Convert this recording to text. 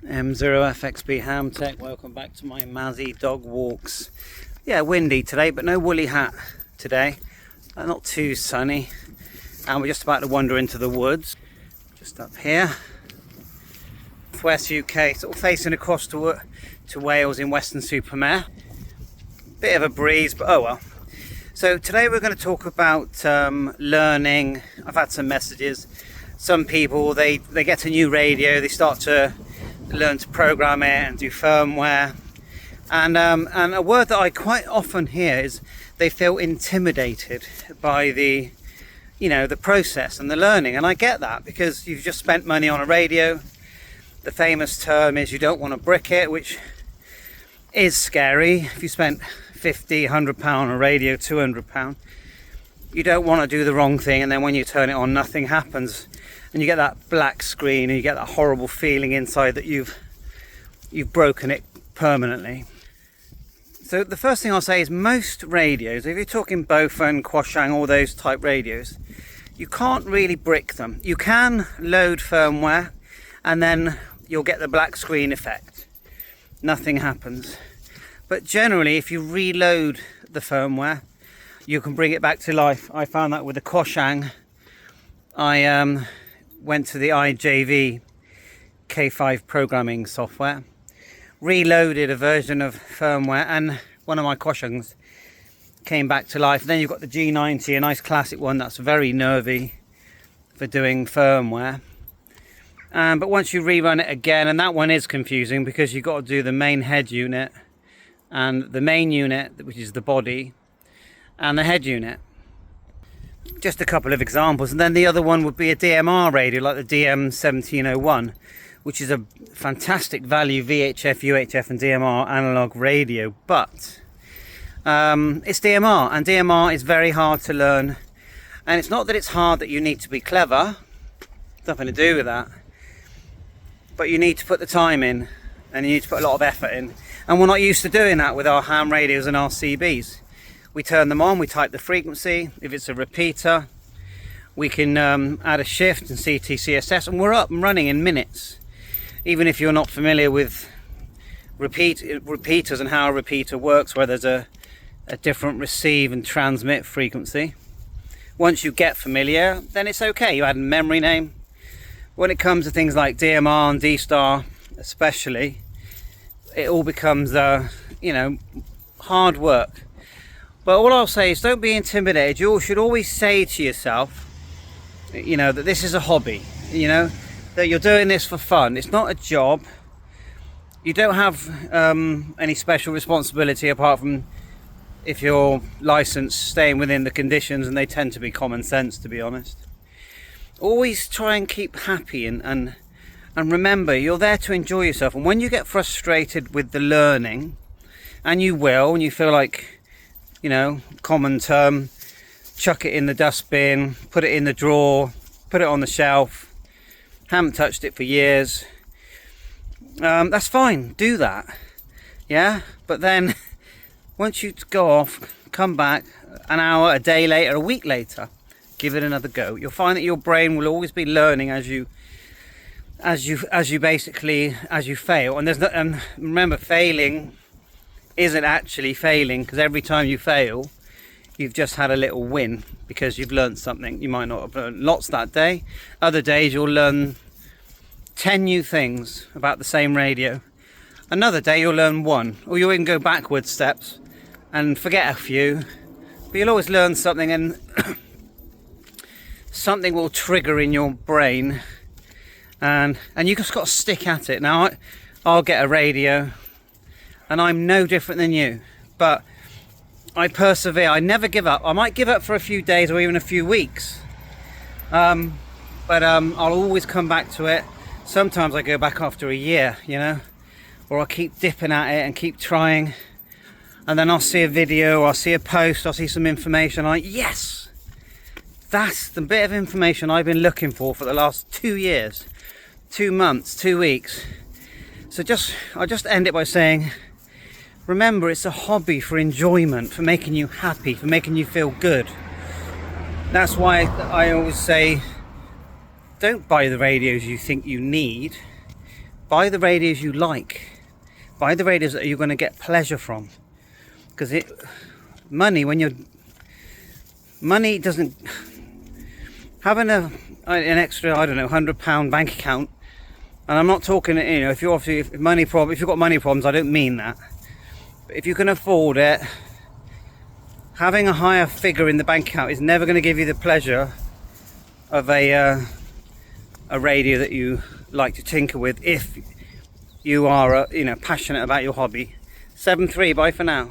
M0FXB Ham Tech, welcome back to my Mazzy dog walks. Yeah, windy today, but no woolly hat today. Not too sunny. And we're just about to wander into the woods. Just up here. West UK, sort of facing across to Wales in Weston-super-Mare. Bit of a breeze, but oh well. So today we're going to talk about learning. I've had some messages. Some people, they get a new radio, they start to learn to program it and do firmware. And a word that I quite often hear is they feel intimidated by the process and the learning. And I get that because you've just spent money on a radio. The famous term is you don't want to brick it, which is scary. If you spent £50, £100 on a radio, £200, you don't want to do the wrong thing, and then when you turn it on, nothing happens, and you get that black screen, and you get that horrible feeling inside that you've broken it permanently. So the first thing I'll say is most radios, if you're talking Bofan, Quashang, all those type radios, you can't really brick them. You can load firmware, and then you'll get the black screen effect. Nothing happens. But generally, if you reload the firmware, you can bring it back to life. I found that with the Quashang. I went to the iJV K5 programming software, reloaded a version of firmware, and one of my Quashangs came back to life. Then you've got the G90, a nice classic one that's very nervy for doing firmware. But once you rerun it again, and that one is confusing because you've got to do the main head unit and the main unit, which is the body, and the head unit. Just a couple of examples. And then the other one would be a DMR radio, like the DM1701, which is a fantastic value VHF, UHF and DMR analog radio, but it's DMR, and DMR is very hard to learn. And it's not that it's hard that you need to be clever, it's nothing to do with that, but you need to put the time in, and you need to put a lot of effort in. And we're not used to doing that with our ham radios and our CBs. We turn them on, we type the frequency. If it's a repeater, we can add a shift and CTCSS, and we're up and running in minutes. Even if you're not familiar with repeaters and how a repeater works, where there's a different receive and transmit frequency. Once you get familiar, then it's okay. You add a memory name. When it comes to things like DMR and D-Star especially, it all becomes hard work. But all I'll say is don't be intimidated. You should always say to yourself, that this is a hobby, that you're doing this for fun. It's not a job. You don't have any special responsibility apart from if you're licensed, staying within the conditions, and they tend to be common sense, to be honest. Always try and keep happy and remember, you're there to enjoy yourself. And when you get frustrated with the learning, and you will, and you feel like, common term, chuck it in the dustbin, put it in the drawer, put it on the shelf, haven't touched it for years, that's fine, do that, yeah? But then once you go off, come back an hour, a day later, a week later, give it another go. You'll find that your brain will always be learning as you fail. And remember, failing isn't actually failing, because every time you fail, you've just had a little win because you've learned something. You might not have learned lots that day. Other days you'll learn 10 new things about the same radio. Another day you'll learn one, or you'll even go backwards steps and forget a few, but you'll always learn something, and something will trigger in your brain, and you just got to stick at it. Now I'll get a radio, and I'm no different than you, but I persevere. I never give up. I might give up for a few days or even a few weeks, but I'll always come back to it. Sometimes I go back after a year, or I'll keep dipping at it and keep trying, and then I'll see a video, or I'll see a post, I'll see some information, I'm like, yes, that's the bit of information I've been looking for the last 2 years, 2 months, 2 weeks. So I'll just end it by saying, remember, it's a hobby for enjoyment, for making you happy, for making you feel good. That's why I always say, don't buy the radios you think you need. buy the radios you like. Buy the radios that you're going to get pleasure from. Because money doesn't, having an extra, I don't know, £100 bank account, and I'm not talking, you know, if you've got money problems, I don't mean that. But if you can afford it, having a higher figure in the bank account is never going to give you the pleasure of a radio that you like to tinker with if you are, you know, passionate about your hobby. 7-3, bye for now.